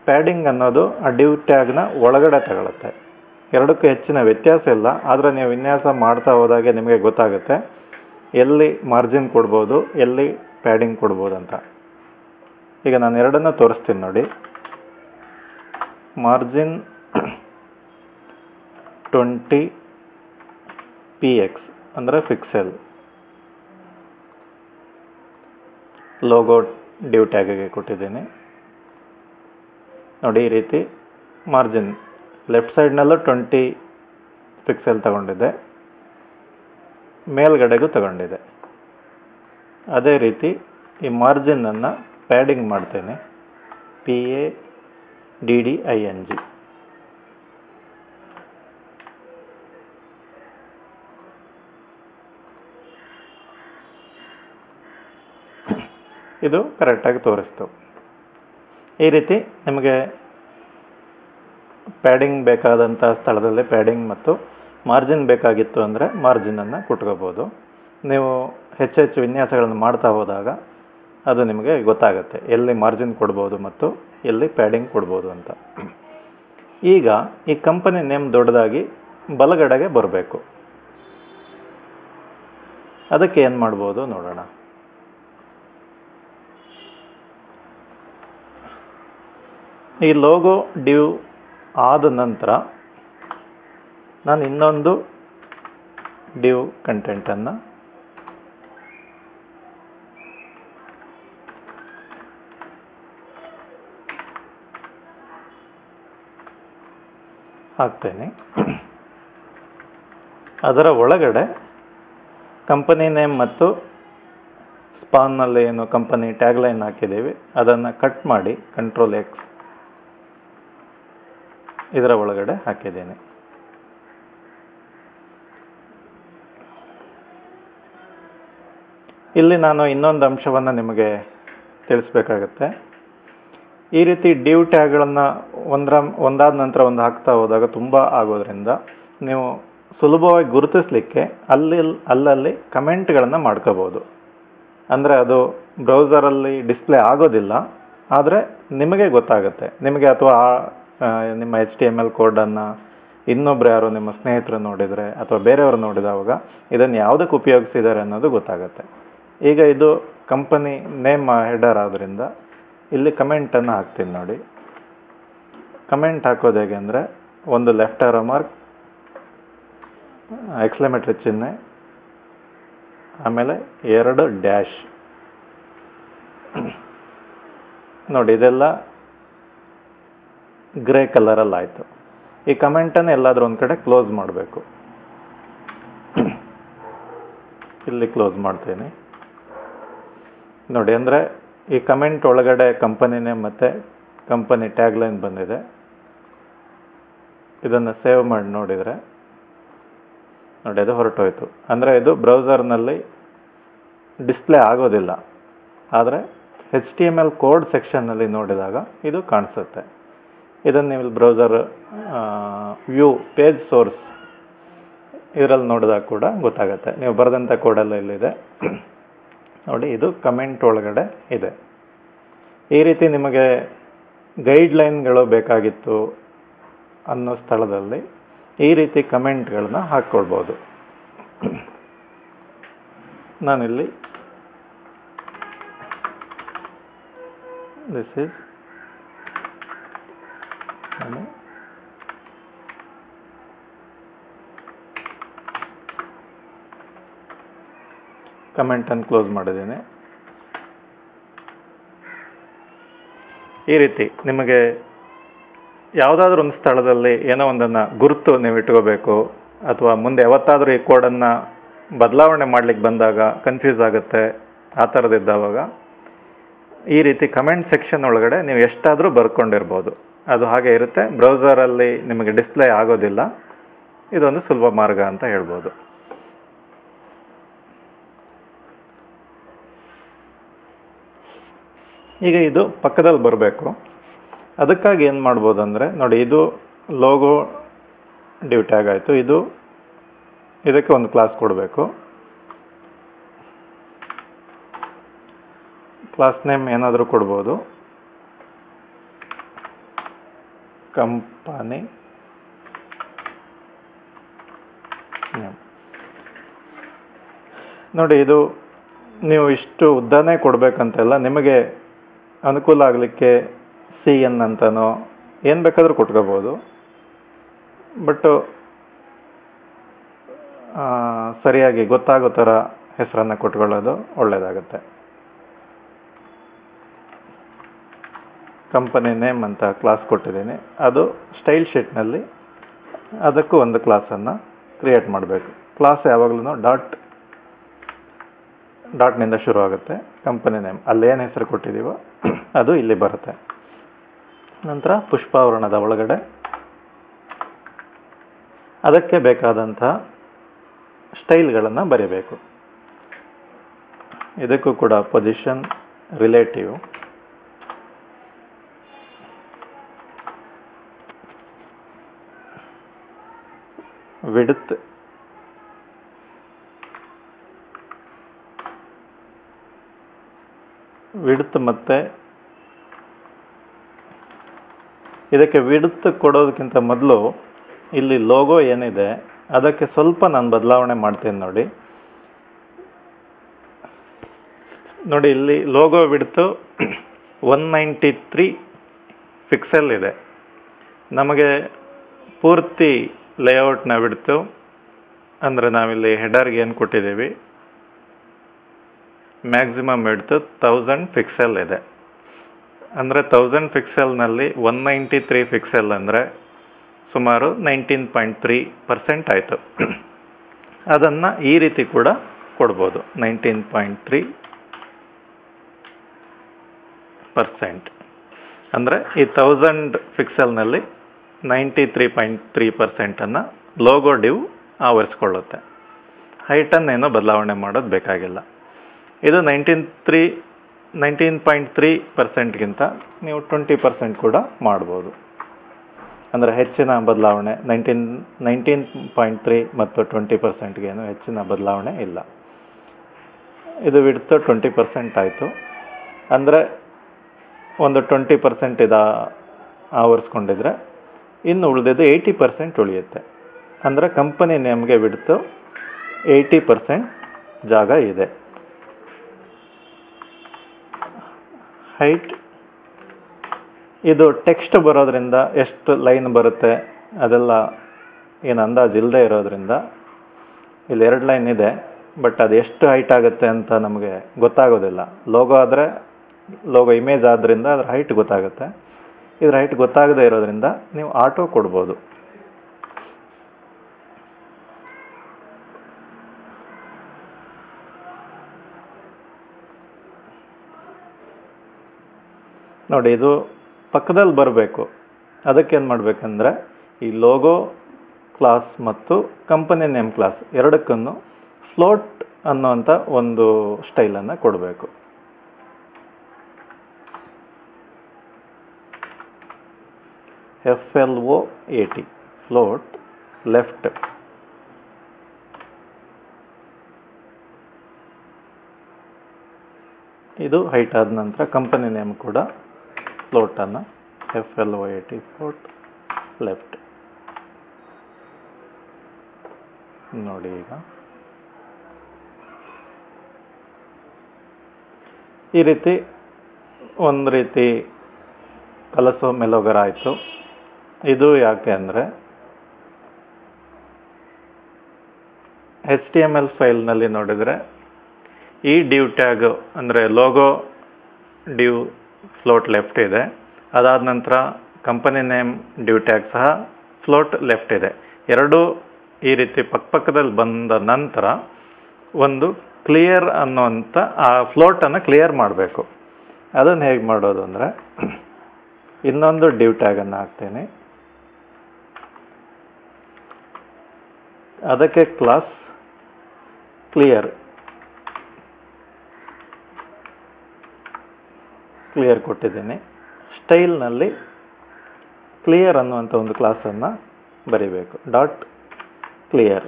ಪ್ಯಾಡಿಂಗ್ ಅನ್ನೋದು ಆ ಡಿವ್ ಟ್ಯಾಗ್ನ ಒಳಗಡೆ ತಗೊಳುತ್ತೆ. ಎರಡಕ್ಕೂ ಹೆಚ್ಚಿನ ವ್ಯತ್ಯಾಸ ಇಲ್ಲ, ಆದರೆ ನೀವು ವಿನ್ಯಾಸ ಮಾಡ್ತಾ ಹೋದಾಗೆ ನಿಮಗೆ ಗೊತ್ತಾಗುತ್ತೆ ಎಲ್ಲಿ ಮಾರ್ಜಿನ್ ಕೊಡ್ಬೋದು, ಎಲ್ಲಿ ಪ್ಯಾಡಿಂಗ್ ಕೊಡ್ಬೋದು ಅಂತ. ಈಗ ನಾನು ಎರಡನ್ನ ತೋರಿಸ್ತೀನಿ ನೋಡಿ. ಮಾರ್ಜಿನ್ 20 px ಅಂದರೆ ಪಿಕ್ಸೆಲ್ ಲೋಗೋ ಡಿವ್ ಟ್ಯಾಗಿಗೆ ಕೊಟ್ಟಿದ್ದೀನಿ ನೋಡಿ. ಈ ರೀತಿ ಮಾರ್ಜಿನ್ ಲೆಫ್ಟ್ ಸೈಡ್ನಲ್ಲೂ 20 ಪಿಕ್ಸೆಲ್ ತಗೊಂಡಿದೆ, ಮೇಲ್ಗಡೆಗೂ ತಗೊಂಡಿದೆ. ಅದೇ ರೀತಿ ಈ ಮಾರ್ಜಿನನ್ನು ಪ್ಯಾಡಿಂಗ್ ಮಾಡ್ತೇನೆ, PADDING. ಇದು ಕರೆಕ್ಟಾಗಿ ತೋರಿಸ್ತು. ಈ ರೀತಿ ನಿಮಗೆ ಪ್ಯಾಡಿಂಗ್ ಬೇಕಾದಂಥ ಸ್ಥಳದಲ್ಲಿ ಪ್ಯಾಡಿಂಗ್ ಮತ್ತು ಮಾರ್ಜಿನ್ ಬೇಕಾಗಿತ್ತು ಅಂದರೆ ಮಾರ್ಜಿನನ್ನು ಕುಟ್ಕೋಬೋದು. ನೀವು ಹೆಚ್ಚೆಚ್ಚು ವಿನ್ಯಾಸಗಳನ್ನು ಮಾಡ್ತಾ ಹೋದಾಗ ಅದು ನಿಮಗೆ ಗೊತ್ತಾಗುತ್ತೆ ಎಲ್ಲಿ ಮಾರ್ಜಿನ್ ಕೊಡ್ಬೋದು ಮತ್ತು ಎಲ್ಲಿ ಪ್ಯಾಡಿಂಗ್ ಕೊಡ್ಬೋದು ಅಂತ. ಈಗ ಈ ಕಂಪನಿ ನೇಮ್ ದೊಡ್ಡದಾಗಿ ಬಲಗಡೆಗೆ ಬರಬೇಕು. ಅದಕ್ಕೆ ಏನು ಮಾಡ್ಬೋದು ನೋಡೋಣ. ಈ ಲೋಗೋ ಡಿವ್ ಆದ ನಂತರ ನಾನು ಇನ್ನೊಂದು ಡಿವ್ ಕಂಟೆಂಟನ್ನು ಹಾಕ್ತೇನೆ. ಅದರ ಒಳಗಡೆ ಕಂಪನಿ ನೇಮ್ ಮತ್ತು ಸ್ಪಾನ್ನಲ್ಲಿ ಏನು ಕಂಪನಿ ಟ್ಯಾಗ್ಲೈನ್ ಹಾಕಿದ್ದೀವಿ ಅದನ್ನು ಕಟ್ ಮಾಡಿ Ctrl+X ಇದರ ಒಳಗಡೆ ಹಾಕಿದ್ದೀನಿ. ಇಲ್ಲಿ ನಾನು ಇನ್ನೊಂದು ಅಂಶವನ್ನು ನಿಮಗೆ ತಿಳಿಸ್ಬೇಕಾಗತ್ತೆ. ಈ ರೀತಿ ಡಿವ್ ಟ್ಯಾಗ್ಗಳನ್ನು ಒಂದಾದ ನಂತರ ಒಂದು ಹಾಕ್ತಾ ಹೋದಾಗ ತುಂಬ ಆಗೋದ್ರಿಂದ ನೀವು ಸುಲಭವಾಗಿ ಗುರುತಿಸಲಿಕ್ಕೆ ಅಲ್ಲಲ್ಲಿ ಕಮೆಂಟ್ಗಳನ್ನು ಮಾಡ್ಕೋಬೋದು. ಅಂದರೆ ಅದು ಬ್ರೌಸರಲ್ಲಿ ಡಿಸ್ಪ್ಲೇ ಆಗೋದಿಲ್ಲ, ಆದರೆ ನಿಮಗೆ ಗೊತ್ತಾಗುತ್ತೆ. ನಿಮಗೆ ಅಥವಾ ನಿಮ್ಮ HTML ಕೋಡನ್ನು ಇನ್ನೊಬ್ರು ಯಾರೋ ನಿಮ್ಮ ಸ್ನೇಹಿತರು ನೋಡಿದರೆ ಅಥವಾ ಬೇರೆಯವರು ನೋಡಿದವಾಗ ಇದನ್ನು ಯಾವುದಕ್ಕೆ ಉಪಯೋಗಿಸಿದ್ದಾರೆ ಅನ್ನೋದು ಗೊತ್ತಾಗುತ್ತೆ. ಈಗ ಇದು ಕಂಪನಿ ನೇಮ್ ಹೆಡರ್ ಆದ್ದರಿಂದ ಇಲ್ಲಿ ಕಮೆಂಟನ್ನು ಹಾಕ್ತೀನಿ ನೋಡಿ. ಕಮೆಂಟ್ ಹಾಕೋದು ಹೇಗೆ ಅಂದರೆ ಒಂದು ಲೆಫ್ಟ್ ಆರೋ ಮಾರ್ಕ್, ಎಕ್ಸ್ಕ್ಲಮೇಟರಿ ಚಿಹ್ನೆ, ಆಮೇಲೆ 2 ಡ್ಯಾಶ್ ನೋಡಿ. ಇದೆಲ್ಲ ಗ್ರೇ ಕಲರಲ್ಲಿ ಆಯಿತು. ಈ ಕಮೆಂಟನ್ನು ಎಲ್ಲಾದರೂ ಒಂದು ಕಡೆ ಕ್ಲೋಸ್ ಮಾಡಬೇಕು. ಇಲ್ಲಿ ಕ್ಲೋಸ್ ಮಾಡ್ತೀನಿ ನೋಡಿ. ಅಂದರೆ ಈ ಕಮೆಂಟ್ ಒಳಗಡೆ ಕಂಪನಿನೇ ಮತ್ತು ಕಂಪನಿ ಟ್ಯಾಗ್ಲೈನ್ ಬಂದಿದೆ. ಇದನ್ನು ಸೇವ್ ಮಾಡಿ ನೋಡಿದರೆ ನೋಡಿ ಅದು ಹೊರಟೋಯ್ತು. ಅಂದರೆ ಇದು ಬ್ರೌಸರ್ನಲ್ಲಿ ಡಿಸ್ಪ್ಲೇ ಆಗೋದಿಲ್ಲ, ಆದರೆ HTML ಕೋಡ್ ಸೆಕ್ಷನ್ನಲ್ಲಿ ನೋಡಿದಾಗ ಇದು ಕಾಣಿಸುತ್ತೆ. ಇದನ್ನು ನೀವು ಬ್ರೌಸರ್ ವ್ಯೂ ಪೇಜ್ ಸೋರ್ಸ್ ಇದರಲ್ಲಿ ನೋಡಿದಾಗ ಕೂಡ ಗೊತ್ತಾಗುತ್ತೆ. ನೀವು ಬರೆದಂಥ ಕೋಡೆಲ್ಲ ಇಲ್ಲಿದೆ ನೋಡಿ. ಇದು ಕಮೆಂಟ್ ಒಳಗಡೆ ಇದೆ. ಈ ರೀತಿ ನಿಮಗೆ ಗೈಡ್ಲೈನ್ಗಳು ಬೇಕಾಗಿತ್ತು ಅನ್ನೋ ಸ್ಥಳದಲ್ಲಿ ಈ ರೀತಿ ಕಮೆಂಟ್ಗಳನ್ನ ಹಾಕ್ಕೊಳ್ಬೋದು. ನಾನಿಲ್ಲಿ ದಿಸ್ ಈಸ್ ಕಮೆಂಟನ್ನು ಕ್ಲೋಸ್ ಮಾಡಿದ್ದೀನಿ. ಈ ರೀತಿ ನಿಮಗೆ ಯಾವುದಾದ್ರೂ ಒಂದು ಸ್ಥಳದಲ್ಲಿ ಏನೋ ಒಂದನ್ನು ಗುರುತು ನೀವು ಇಟ್ಕೋಬೇಕು ಅಥವಾ ಮುಂದೆ ಯಾವತ್ತಾದರೂ ಈ ಕೋಡನ್ನು ಬದಲಾವಣೆ ಮಾಡಲಿಕ್ಕೆ ಬಂದಾಗ ಕನ್ಫ್ಯೂಸ್ ಆಗುತ್ತೆ, ಆ ಥರದಿದ್ದಾವಾಗ ಈ ರೀತಿ ಕಮೆಂಟ್ ಸೆಕ್ಷನ್ ಒಳಗಡೆ ನೀವು ಎಷ್ಟಾದರೂ ಬರ್ಕೊಂಡಿರ್ಬೋದು. ಅದು ಹಾಗೆ ಇರುತ್ತೆ, ಬ್ರೌಸರಲ್ಲಿ ನಿಮಗೆ ಡಿಸ್ಪ್ಲೇ ಆಗೋದಿಲ್ಲ. ಇದೊಂದು ಸುಲಭ ಮಾರ್ಗ ಅಂತ ಹೇಳ್ಬೋದು. ಈಗ ಇದು ಪಕ್ಕದಲ್ಲಿ ಬರಬೇಕು. ಅದಕ್ಕಾಗಿ ಏನು ಮಾಡ್ಬೋದು ಅಂದರೆ ನೋಡಿ, ಇದು ಲೋಗೋ ಡಿವ್ ಟ್ಯಾಗ್ ಆಯಿತು. ಇದಕ್ಕೆ ಒಂದು ಕ್ಲಾಸ್ ಕೊಡಬೇಕು. ಕ್ಲಾಸ್ ನೇಮ್ ಏನಾದರೂ ಕೊಡ್ಬೋದು. Company name. ನೋಡಿ, ಇದು ನೀವು ಇಷ್ಟು ಉದ್ದನೇ ಕೊಡಬೇಕಂತೆಲ್ಲ, ನಿಮಗೆ ಅನುಕೂಲ ಆಗಲಿಕ್ಕೆ CN ಅಂತನೋ ಏನು ಬೇಕಾದರೂ ಕೊಟ್ಕೋಬೋದು. ಬಟ್ ಸರಿಯಾಗಿ ಗೊತ್ತಾಗೋ ಥರ ಹೆಸರನ್ನು ಕೊಟ್ಕೊಳ್ಳೋದು ಒಳ್ಳೆಯದಾಗುತ್ತೆ. ಕಂಪನಿ ನೇಮ್ ಅಂತ ಕ್ಲಾಸ್ ಕೊಟ್ಟಿದ್ದೀನಿ, ಅದು ಸ್ಟೈಲ್ ಶೀಟ್ನಲ್ಲಿ ಅದಕ್ಕೂ ಒಂದು ಕ್ಲಾಸನ್ನು ಕ್ರಿಯೇಟ್ ಮಾಡಬೇಕು. ಕ್ಲಾಸ್ ಯಾವಾಗಲೂ ಡಾಟ್ನಿಂದ ಶುರು ಆಗುತ್ತೆ. ಕಂಪನಿ ನೇಮ್ ಅಲ್ಲೇನು ಹೆಸರು ಕೊಟ್ಟಿದ್ದೀವೋ ಅದು ಇಲ್ಲಿ ಬರುತ್ತೆ. ನಂತರ ಪುಷ್ಪಾವರಣದ ಒಳಗಡೆ ಅದಕ್ಕೆ ಬೇಕಾದಂತಹ ಸ್ಟೈಲ್ಗಳನ್ನು ಬರೀಬೇಕು. ಇದಕ್ಕೂ ಕೂಡ ಪೊಸಿಷನ್, ರಿಲೇಟಿವ್, ವಿಡ್ತ್, ಮತ್ತು ಇದಕ್ಕೆ ವಿಡ್ತ್ ಕೊಡೋದಕ್ಕಿಂತ ಮೊದಲು ಇಲ್ಲಿ ಲೋಗೋ ಏನಿದೆ ಅದಕ್ಕೆ ಸ್ವಲ್ಪ ನಾನು ಬದಲಾವಣೆ ಮಾಡ್ತೀನಿ. ನೋಡಿ ಇಲ್ಲಿ ಲೋಗೋ ವಿಡ್ತು 193 ಪಿಕ್ಸೆಲ್ ಇದೆ. ನಮಗೆ ಪೂರ್ತಿ ಲೇಔಟ್ನ ವಿಡ್ತು ಅಂದರೆ ನಾವಿಲ್ಲಿ ಹೆಡರ್ಗೆ ಏನು ಕೊಟ್ಟಿದ್ದೀವಿ, ಮ್ಯಾಕ್ಸಿಮಮ್ ವಿಡ್ತು 1000 ಪಿಕ್ಸೆಲ್ ಇದೆ. ಅಂದರೆ 1000 ಪಿಕ್ಸೆಲ್ನಲ್ಲಿ 193 ಪಿಕ್ಸೆಲ್ ಅಂದರೆ ಸುಮಾರು 19.3% ಆಯಿತು. ಅದನ್ನು ಈ ರೀತಿ ಕೂಡ ಕೊಡ್ಬೋದು, 19.3%. ಅಂದರೆ ಈ 1000 ಪಿಕ್ಸೆಲ್ನಲ್ಲಿ 93.3%ಅನ್ನು ಲೋಗೋ ಡಿವ್ ಆವರಿಸ್ಕೊಳ್ಳುತ್ತೆ. ಹೈಟನ್ನೇನೋ ಬದಲಾವಣೆ ಮಾಡೋದು ಬೇಕಾಗಿಲ್ಲ. ಇದು 19.3%ಗಿಂತ ನೀವು 20% ಕೂಡ ಮಾಡ್ಬೋದು. ಅಂದರೆ ಹೆಚ್ಚಿನ ಬದಲಾವಣೆ 19.3 ಮತ್ತು 20%ಗೇನು ಹೆಚ್ಚಿನ ಬದಲಾವಣೆ ಇಲ್ಲ. ಇದು ವಿಡ್ತು 20% ಆಯಿತು. ಅಂದರೆ ಒಂದು 20% ಆವರಿಸ್ಕೊಂಡಿದ್ರೆ ಇನ್ನು ಉಳಿದಿದ್ದು 80% ಉಳಿಯುತ್ತೆ. ಅಂದರೆ ಕಂಪನಿ ನೇಮ್ಗೆ ವಿಡ್ತು 80% ಜಾಗ ಇದೆ. ಹೈಟ್, ಇದು ಟೆಕ್ಸ್ಟ್ ಬರೋದ್ರಿಂದ ಎಷ್ಟು ಲೈನ್ ಬರುತ್ತೆ ಅದೆಲ್ಲ ಏನು ಅಂದಾಜು ಇಲ್ಲದೆ ಇರೋದ್ರಿಂದ ಇಲ್ಲಿ 2 ಲೈನ್ ಇದೆ. ಬಟ್ ಅದು ಎಷ್ಟು ಹೈಟ್ ಆಗುತ್ತೆ ಅಂತ ನಮಗೆ ಗೊತ್ತಾಗೋದಿಲ್ಲ. ಲೋಗೋ ಆದರೆ, ಲೋಗೋ ಇಮೇಜ್ ಆದ್ದರಿಂದ ಅದರ ಹೈಟ್ ಗೊತ್ತಾಗುತ್ತೆ. ಇದರ ಹೈಟ್ ಗೊತ್ತಾಗದೇ ಇರೋದ್ರಿಂದ ನೀವು ಆಟೋ ಕೊಡ್ಬೋದು. ನೋಡಿ, ಇದು ಪಕ್ಕದಲ್ಲಿ ಬರಬೇಕು. ಅದಕ್ಕೇನು ಮಾಡಬೇಕಂದ್ರೆ ಈ ಲೋಗೋ ಕ್ಲಾಸ್ ಮತ್ತು ಕಂಪನಿ ನೇಮ್ ಕ್ಲಾಸ್ ಎರಡಕ್ಕೂ ಫ್ಲೋಟ್ ಅನ್ನೋಂಥ ಒಂದು ಸ್ಟೈಲನ್ನು ಕೊಡಬೇಕು. FLOAT, float left. ಇದು ಹೈಟ್ ಆದ ನಂತರ ಕಂಪನಿ ನೇಮ್ ಕೂಡ ಫ್ಲೋಟನ್ನು FLOAT, ಫ್ಲೋಟ್ ಲೆಫ್ಟ್. ನೋಡಿ, ಈಗ ಈ ರೀತಿ ಒಂದು ರೀತಿ ಕಲಸೋ ಮೆಲೋಗರ ಆಯಿತು. ಇದು ಯಾಕೆ ಅಂದರೆ HTML ಫೈಲ್ನಲ್ಲಿ ನೋಡಿದರೆ ಈ ಡಿವ್ ಟ್ಯಾಗ್ ಅಂದರೆ ಲೋಗೋ ಡಿವ್ ಫ್ಲೋಟ್ ಲೆಫ್ಟ್ ಇದೆ. ಅದಾದ ನಂತರ ಕಂಪನಿ ನೇಮ್ ಡಿವ್ ಟ್ಯಾಗ್ ಸಹ ಫ್ಲೋಟ್ ಲೆಫ್ಟ್ ಇದೆ. ಎರಡೂ ಈ ರೀತಿ ಪಕ್ಕದಲ್ಲಿ ಬಂದ ನಂತರ ಒಂದು ಕ್ಲಿಯರ್ ಅನ್ನುವಂಥ ಆ ಫ್ಲೋಟನ್ನು ಕ್ಲಿಯರ್ ಮಾಡಬೇಕು. ಅದನ್ನು ಹೇಗೆ ಮಾಡೋದು ಅಂದರೆ ಇನ್ನೊಂದು ಡಿವ್ ಟ್ಯಾಗನ್ನು ಹಾಕ್ತೀನಿ. ಅದಕ್ಕೆ ಕ್ಲಾಸ್ ಕ್ಲಿಯರ್ ಕೊಟ್ಟಿದ್ದೀನಿ. ಸ್ಟೈಲ್ನಲ್ಲಿ ಕ್ಲಿಯರ್ ಅನ್ನುವಂಥ ಒಂದು ಕ್ಲಾಸನ್ನು ಬರಿಬೇಕು. Dot clear.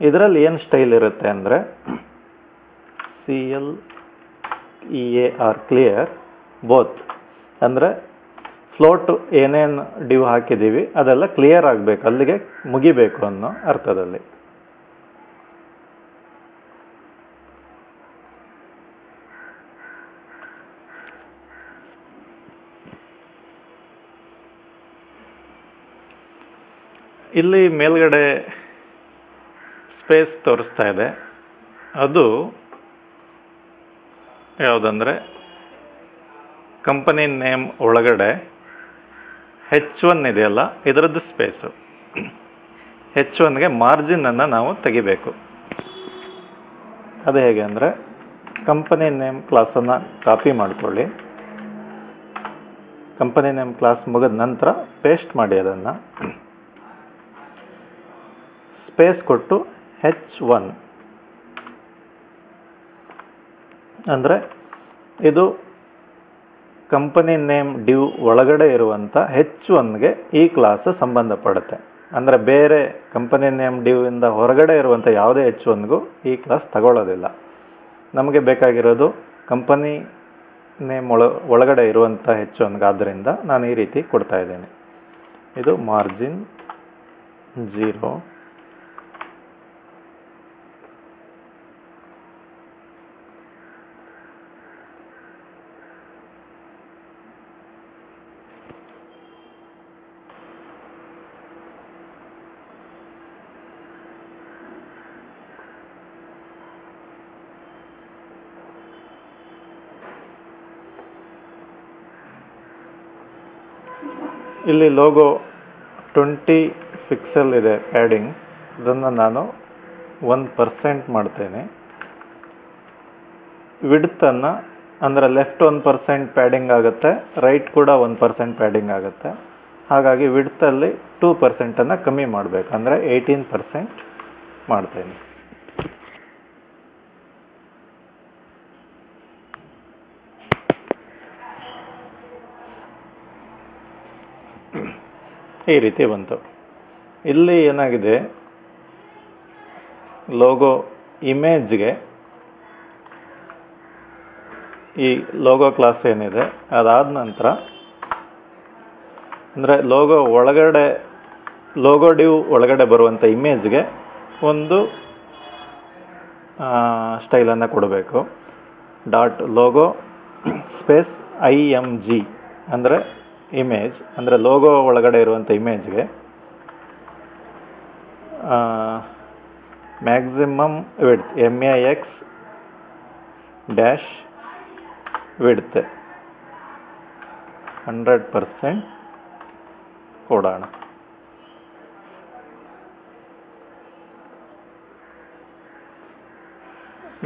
ಇದರಲ್ಲಿ ಏನು ಸ್ಟೈಲ್ ಇರುತ್ತೆ ಅಂದರೆ CLEAR ಕ್ಲಿಯರ್ ಬೋತ್. ಅಂದರೆ ಫ್ಲೋಟ್ ಏನೇನು ಡಿವ್ ಹಾಕಿದ್ದೀವಿ ಅದೆಲ್ಲ ಕ್ಲಿಯರ್ ಆಗಬೇಕು, ಅಲ್ಲಿಗೆ ಮುಗಿಬೇಕು ಅನ್ನೋ ಅರ್ಥದಲ್ಲಿ. ಇಲ್ಲಿ ಮೇಲ್ಗಡೆ ಸ್ಪೇಸ್ ತೋರಿಸ್ತಾ ಇದೆ, ಅದು ಯಾವುದಂದ್ರೆ ಕಂಪನಿ ನೇಮ್ ಒಳಗಡೆ H1 ಇದೆಯಲ್ಲ ಇದರದ್ದು ಸ್ಪೇಸು. H1ಗೆ ಮಾರ್ಜಿನನ್ನು ನಾವು ತೆಗಿಬೇಕು. ಅದು ಹೇಗೆ ಅಂದರೆ ಕಂಪನಿ ನೇಮ್ ಕ್ಲಾಸನ್ನು ಕಾಪಿ ಮಾಡ್ಕೊಳ್ಳಿ. ಕಂಪನಿ ನೇಮ್ ಕ್ಲಾಸ್ ಮುಗಿದ ನಂತರ ಪೇಸ್ಟ್ ಮಾಡಿ ಅದನ್ನು. ಸ್ಪೇಸ್ ಕೊಟ್ಟು H1 ಅಂದರೆ ಇದು ಕಂಪನಿ ನೇಮ್ ಡಿವ್ ಒಳಗಡೆ ಇರುವಂಥ H1ಗೆ ಈ ಕ್ಲಾಸ್ ಸಂಬಂಧಪಡುತ್ತೆ. ಅಂದರೆ ಬೇರೆ ಕಂಪನಿ ನೇಮ್ ಡಿವ್ ಇಂದ ಹೊರಗಡೆ ಇರುವಂಥ ಯಾವುದೇ H1ಗೂ ಈ ಕ್ಲಾಸ್ ತಗೊಳ್ಳೋದಿಲ್ಲ. ನಮಗೆ ಬೇಕಾಗಿರೋದು ಕಂಪನಿ ನೇಮ್ ಒಳಗಡೆ ಇರುವಂಥ H1ಗೆ, ಆದ್ದರಿಂದ ನಾನು ಈ ರೀತಿ ಕೊಡ್ತಾ ಇದ್ದೇನೆ. ಇದು ಮಾರ್ಜಿನ್ 0, ಇಲ್ಲಿ ಲೋಗೋ 20 ಪಿಕ್ಸೆಲ್ ಇದೆ ಪ್ಯಾಡಿಂಗ್, ಇದನ್ನು ನಾನು 1% ಮಾಡ್ತೇನೆ. ವಿಡ್ತನ್ನು ಅಂದರೆ ಲೆಫ್ಟ್ 1% ಪ್ಯಾಡಿಂಗ್ ಆಗುತ್ತೆ, ರೈಟ್ ಕೂಡ 1% ಪ್ಯಾಡಿಂಗ್ ಆಗುತ್ತೆ. ಹಾಗಾಗಿ ವಿಡ್ತಲ್ಲಿ 2% ಕಮ್ಮಿ ಮಾಡಬೇಕು, ಅಂದರೆ 18% ಮಾಡ್ತೇನೆ. ಈ ರೀತಿ ಬಂತು. ಇಲ್ಲಿ ಏನಾಗಿದೆ, ಲೋಗೋ ಇಮೇಜ್ಗೆ ಈ ಲೋಗೋ ಕ್ಲಾಸ್ ಏನಿದೆ ಅದಾದ ನಂತರ ಅಂದರೆ ಲೋಗೋ ಡಿವ್ ಒಳಗಡೆ ಬರುವಂಥ ಇಮೇಜ್ಗೆ ಒಂದು ಸ್ಟೈಲನ್ನು ಕೊಡಬೇಕು. ಡಾಟ್ ಲೋಗೋ ಸ್ಪೇಸ್ IMG ಅಂದರೆ ಇಮೇಜ್, ಅಂದರೆ ಲೋಗೋ ಒಳಗಡೆ ಇರುವಂಥ ಇಮೇಜ್ಗೆ maximum width MAX dash width 100% ಕೊಡೋಣ.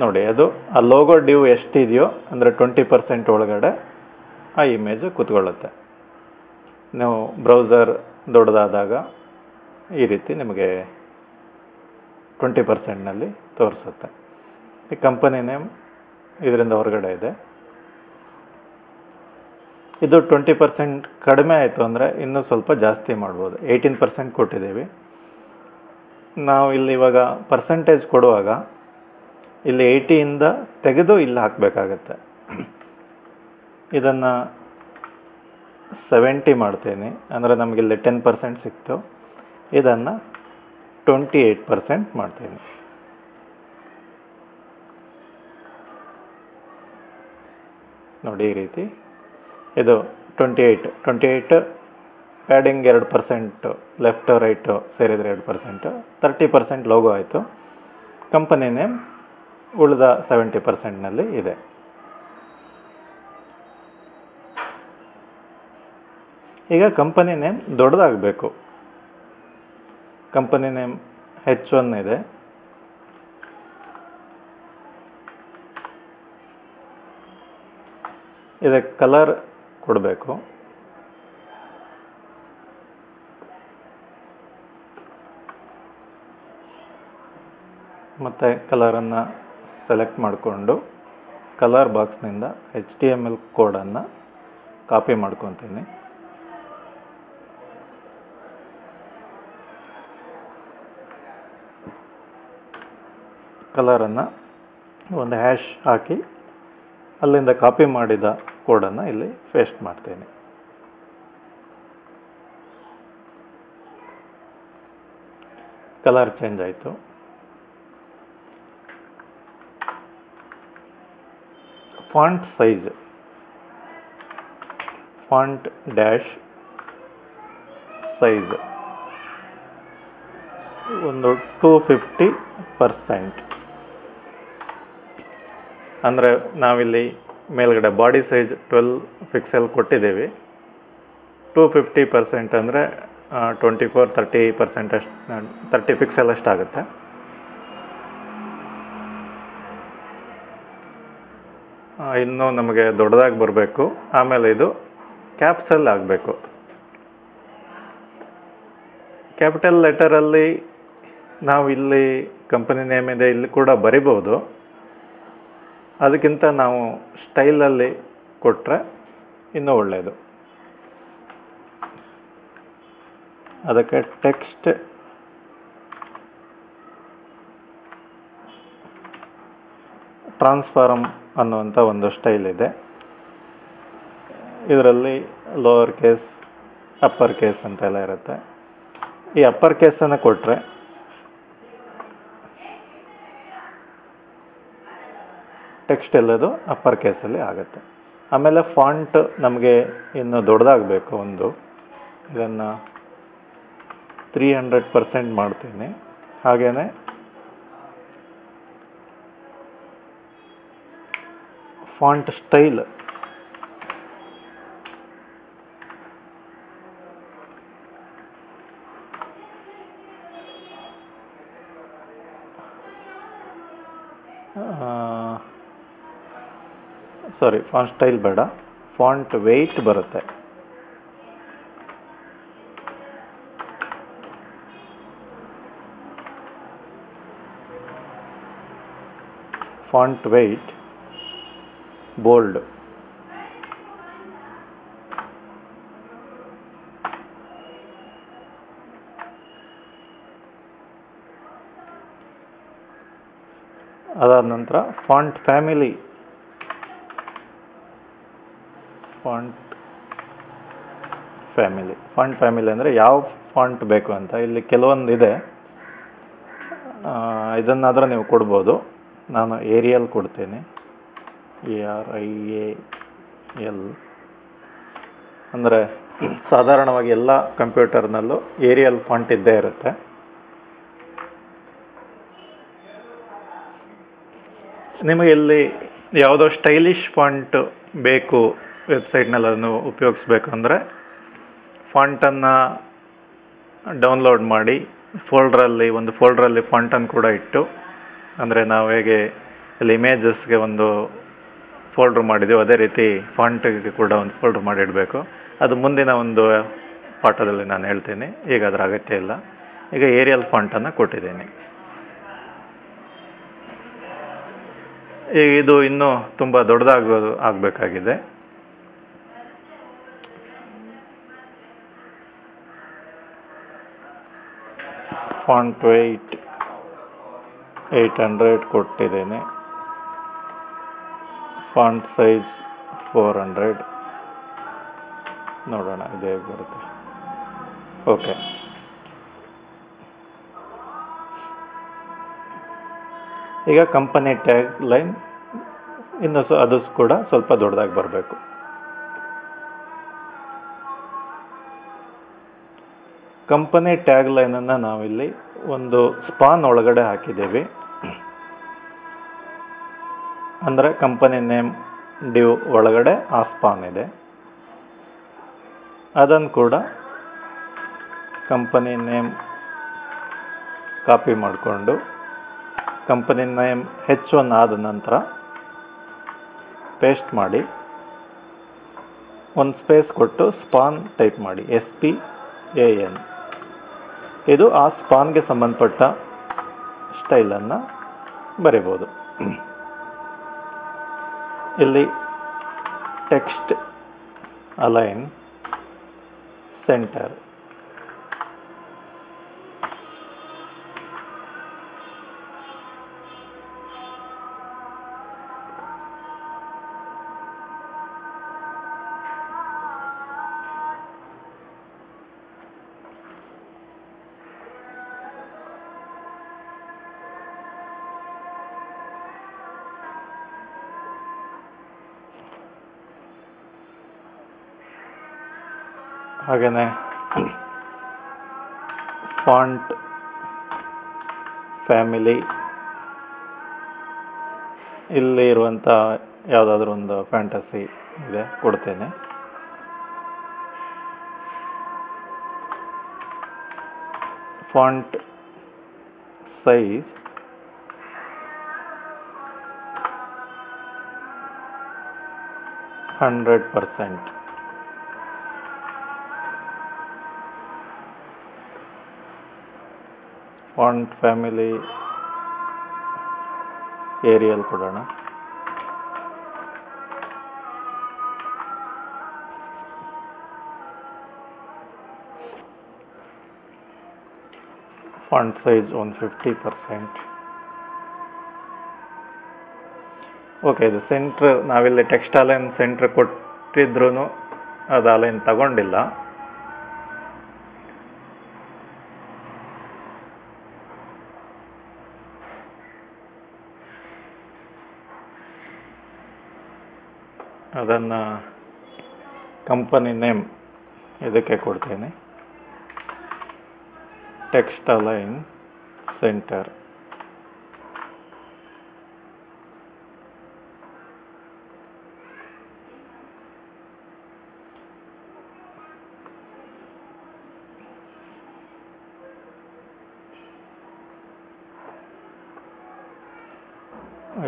ನೋಡಿ, ಅದು ಆ ಲೋಗೋ ಡಿವ್ ಎಷ್ಟಿದೆಯೋ ಅಂದರೆ 20% ಒಳಗಡೆ ಆ ಇಮೇಜ್ ಕೂತ್ಕೊಳ್ಳುತ್ತೆ. ನೀವು ಬ್ರೌಸರ್ ದೊಡ್ಡದಾದಾಗ ಈ ರೀತಿ ನಿಮಗೆ 20%ನಲ್ಲಿ ತೋರಿಸುತ್ತೆ. ಈ ಕಂಪನಿ ನೇಮ್ ಇದರಿಂದ ಹೊರಗಡೆ ಇದೆ. ಇದು 20% ಕಡಿಮೆ ಆಯಿತು ಅಂದರೆ ಇನ್ನೂ ಸ್ವಲ್ಪ ಜಾಸ್ತಿ ಮಾಡ್ಬೋದು. 18% ಕೊಟ್ಟಿದ್ದೀವಿ ನಾವು. ಇಲ್ಲಿ ಇವಾಗ ಪರ್ಸೆಂಟೇಜ್ ಕೊಡುವಾಗ ಇಲ್ಲಿ 80ಇಂದ ತೆಗೆದು ಇಲ್ಲಿ ಹಾಕಬೇಕಾಗತ್ತೆ. ಇದನ್ನು 70 ಮಾಡ್ತೀನಿ, ಅಂದರೆ ನಮಗಿಲ್ಲಿ 10% ಸಿಕ್ತು. ಇದನ್ನು 28% ಮಾಡ್ತೀನಿ. ನೋಡಿ, ಈ ರೀತಿ ಇದು 28 ಪ್ಯಾಡಿಂಗ್ 2%, ಲೆಫ್ಟ್ ರೈಟು ಸೇರಿದರೆ 2%, 30% ಲೋಗೋ ಆಯಿತು. ಕಂಪನಿ ನೇಮ್ ಉಳಿದ 70%ನಲ್ಲಿ ಇದೆ. ಈಗ ಕಂಪನಿ ನೇಮ್ ದೊಡ್ಡದಾಗಬೇಕು. ಕಂಪನಿ ನೇಮ್ H1 ಇದೆ. ಇದಕ್ಕೆ ಕಲರ್ ಕೊಡಬೇಕು. ಮತ್ತು ಕಲರನ್ನು ಸೆಲೆಕ್ಟ್ ಮಾಡಿಕೊಂಡು ಕಲರ್ ಬಾಕ್ಸ್ನಿಂದ HTML ಕೋಡನ್ನು ಕಾಪಿ ಮಾಡ್ಕೊತೀನಿ. ಕಲರನ್ನು ಒಂದು ಹ್ಯಾಶ್ ಹಾಕಿ ಅಲ್ಲಿಂದ ಕಾಪಿ ಮಾಡಿದ ಕೋಡನ್ನು ಇಲ್ಲಿ ಪೇಸ್ಟ್ ಮಾಡ್ತೀನಿ. ಕಲರ್ ಚೇಂಜ್ ಆಯಿತು. Font size, font dash size ಒಂದು 250%. ಅಂದರೆ ನಾವಿಲ್ಲಿ ಮೇಲ್ಗಡೆ ಬಾಡಿ ಸೈಜ್ 12 ಪಿಕ್ಸೆಲ್ ಕೊಟ್ಟಿದ್ದೀವಿ. 250% ಅಂದರೆ 24-30% ಅಷ್ಟು, 30 ಪಿಕ್ಸೆಲ್ ಅಷ್ಟಾಗುತ್ತೆ. ಇನ್ನೂ ನಮಗೆ ದೊಡ್ಡದಾಗಿ ಬರಬೇಕು. ಆಮೇಲೆ ಇದು ಕ್ಯಾಪ್ಸಲ್ಲಿ ಆಗಬೇಕು. ಕ್ಯಾಪಿಟಲ್ ಲೆಟರಲ್ಲಿ ನಾವು ಇಲ್ಲಿ ಕಂಪನಿ ನೇಮ್ ಇದೆ, ಇಲ್ಲಿ ಕೂಡ ಬರಿಬೋದು. ಅದಕ್ಕಿಂತ ನಾವು ಸ್ಟೈಲಲ್ಲಿ ಕೊಟ್ಟರೆ ಇನ್ನೂ ಒಳ್ಳೆಯದು. ಅದಕ್ಕೆ ಟೆಕ್ಸ್ಟ್ ಟ್ರಾನ್ಸ್ಫಾರ್ಮ್ ಅನ್ನುವಂಥ ಒಂದು ಸ್ಟೈಲ್ ಇದೆ. ಇದರಲ್ಲಿ ಲೋವರ್ ಕೇಸ್, ಅಪ್ಪರ್ ಕೇಸ್ ಅಂತೆಲ್ಲ ಇರುತ್ತೆ. ಈ ಅಪ್ಪರ್ ಕೇಸನ್ನು ಕೊಟ್ಟರೆ ಟೆಕ್ಸ್ಟ್ ಎಲ್ಲದು ಅಪ್ಪರ್ ಕೇಸಲ್ಲಿ ಆಗುತ್ತೆ. ಆಮೇಲೆ ಫಾಂಟ್ ನಮಗೆ ಇನ್ನು ದೊಡ್ಡದಾಗಬೇಕು. ಇದನ್ನು 300% ಮಾಡ್ತೀನಿ. ಹಾಗೆಯೇ ಫಾಂಟ್ ಸ್ಟೈಲ್ ಫಾಂಟ್ ಸ್ಟೈಲ್ ಬೇಡ, ಫಾಂಟ್ ವೆಯ್ಟ್ ಬರುತ್ತೆ. Font weight bold. ಅದಾದ ನಂತರ ಫಾಂಟ್ ಫ್ಯಾಮಿಲಿ. ಫಾಂಟ್ ಫ್ಯಾಮಿಲಿ ಅಂದರೆ ಯಾವ ಫಾಂಟ್ ಬೇಕು ಅಂತ ಇಲ್ಲಿ ಕೆಲವೊಂದು ಇದೆ. ಇದನ್ನಾದರೂ ನೀವು ಕೊಡ್ಬೋದು. ನಾನು ಏರಿಯಲ್ ಕೊಡ್ತೀನಿ. ARIAL ಅಂದರೆ ಸಾಧಾರಣವಾಗಿ ಎಲ್ಲ ಕಂಪ್ಯೂಟರ್ನಲ್ಲೂ ಏರಿಯಲ್ ಫಾಂಟ್ ಇದ್ದೇ ಇರುತ್ತೆ. ನಿಮಗೆ ಇಲ್ಲಿ ಯಾವುದೋ ಸ್ಟೈಲಿಶ್ ಫಾಂಟ್ ಬೇಕು, ವೆಬ್ಸೈಟ್ನಲ್ಲಿ ಅದನ್ನು ಉಪಯೋಗಿಸ್ಬೇಕು ಅಂದರೆ ಫಾಂಟನ್ನು ಡೌನ್ಲೋಡ್ ಮಾಡಿ ಒಂದು ಫೋಲ್ಡ್ರಲ್ಲಿ ಫಾಂಟನ್ನು ಕೂಡ ಇಟ್ಟು, ಅಂದರೆ ನಾವು ಹೇಗೆ ಇಲ್ಲಿ ಇಮೇಜಸ್ಗೆ ಒಂದು ಫೋಲ್ಡ್ರ್ ಮಾಡಿದ್ದೀವಿ ಅದೇ ರೀತಿ ಫಾಂಟಿಗೆ ಕೂಡ ಒಂದು ಫೋಲ್ಡ್ರ್ ಮಾಡಿ ಇಡಬೇಕು. ಅದು ಮುಂದಿನ ಒಂದು ಪಾಠದಲ್ಲಿ ನಾನು ಹೇಳ್ತೀನಿ. ಈಗ ಅದರ ಅಗತ್ಯ ಇಲ್ಲ. ಈಗ ಏರಿಯಲ್ ಫಾಂಟನ್ನು ಕೊಟ್ಟಿದ್ದೀನಿ. ಈಗ ಇದು ಇನ್ನೂ ತುಂಬ ಆಗಬೇಕಾಗಿದೆ. ಫಾಂಟ್ ವೆಯ್ಟ್ 800 ಕೊಟ್ಟಿದ್ದೇನೆ. Font size 400. ನೋಡೋಣ ಇದು ಹೇಗೆ ಬರುತ್ತೆ. ಓಕೆ. ಈಗ ಕಂಪನಿ ಟ್ಯಾಗ್ ಲೈನ್ ಇನ್ನು ಅದು ಕೂಡ ಸ್ವಲ್ಪ ದೊಡ್ಡದಾಗಿ ಬರಬೇಕು. ಕಂಪನಿ ಟ್ಯಾಗ್ ಲೈನನ್ನು ನಾವಿಲ್ಲಿ ಒಂದು ಸ್ಪಾನ್ ಒಳಗಡೆ ಹಾಕಿದ್ದೀವಿ. ಅಂದರೆ ಕಂಪನಿ ನೇಮ್ ಡಿವ್ ಒಳಗಡೆ ಆ ಸ್ಪಾನ್ ಇದೆ. ಅದನ್ನು ಕೂಡ ಕಂಪನಿ ನೇಮ್ ಕಾಪಿ ಮಾಡಿಕೊಂಡು ಕಂಪನಿ ನೇಮ್ H1 ಆದ ನಂತರ ಪೇಸ್ಟ್ ಮಾಡಿ ಒಂದು ಸ್ಪೇಸ್ ಕೊಟ್ಟು ಸ್ಪಾನ್ ಟೈಪ್ ಮಾಡಿ, SPAN. ಇದು ಆ ಸ್ಪಾನ್ಗೆ ಸಂಬಂಧಪಟ್ಟ ಸ್ಟೈಲನ್ನು ಬರಿಬೋದು. ಇಲ್ಲಿ ಟೆಕ್ಸ್ಟ್ ಅಲೈನ್ ಸೆಂಟರ್. ಹಾಗೆಯೇ ಫಾಂಟ್ ಫ್ಯಾಮಿಲಿ, ಇಲ್ಲಿ ಇರುವಂಥ ಯಾವುದಾದ್ರೂ ಒಂದು ಫ್ಯಾಂಟಸಿ ಇದೆ ಕೊಡ್ತೇನೆ. Font size 100%. Font family Arial ಕೊಡೋಣ. Font size 150%. ಓಕೆ, ಇದು ಸೆಂಟ್ರ್, ನಾವಿಲ್ಲಿ ಟೆಕ್ಸ್ಟ್ ಅಲೈನ್ ಸೆಂಟ್ರ್ ಕೊಟ್ಟಿದ್ರೂ ಅದು ಅಲೈನ್ ತಗೊಂಡಿಲ್ಲ. ಅದನ್ನು ಕಂಪನಿ ನೇಮ್ ಇದಕ್ಕೆ ಕೊಡ್ತೀನಿ, ಟೆಕ್ಸ್ಟ್ ಅಲೈನ್ ಸೆಂಟರ್.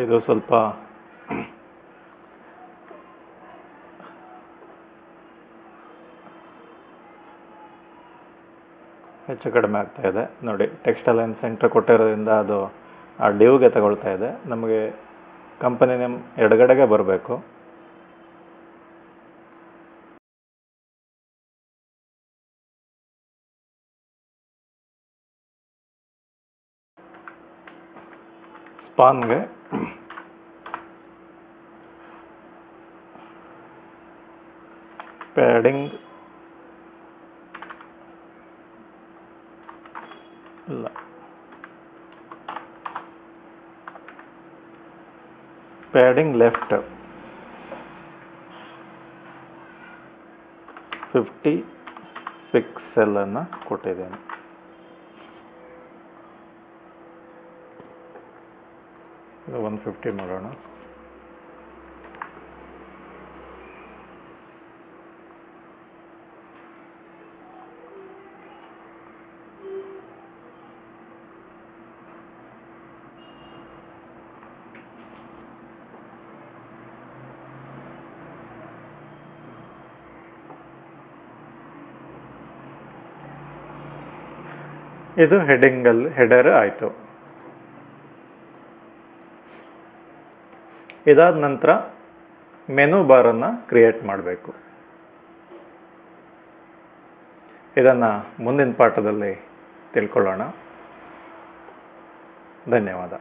ಇದು ಸ್ವಲ್ಪ ಹೆಚ್ಚು ಕಡಿಮೆ ಆಗ್ತಾ ಇದೆ ನೋಡಿ. ಟೆಕ್ಸ್ಟ್ ಅಲೈನ್ ಸೆಂಟರ್ ಕೊಟ್ಟಿರೋದ್ರಿಂದ ಅದು ಆ ಡ್ಯೂಗೆ ತಗೊಳ್ತಾ ಇದೆ. ನಮಗೆ ಕಂಪನಿ ನೇಮ್ ಎಡಗಡೆಗೆ ಬರಬೇಕು. ಸ್ಪಾನ್ಗೆ ಪ್ಯಾಡಿಂಗ್ ಇಲ್ಲ, ಪ್ಯಾಡಿಂಗ್ ಲೆಫ್ಟ್ 50 ಪಿಕ್ಸೆಲ್ ಅನ್ನು ಕೊಟ್ಟಿದ್ದೇನೆ. ಇದು 150 ಮಾಡೋಣ. ಇದು ಹೆಡರ್ ಆಯಿತು. ಇದಾದ ನಂತರ ಮೆನು ಬಾರನ್ನು ಕ್ರಿಯೇಟ್ ಮಾಡಬೇಕು. ಇದನ್ನು ಮುಂದಿನ ಪಾಠದಲ್ಲಿ ತಿಳ್ಕೊಳ್ಳೋಣ. ಧನ್ಯವಾದ.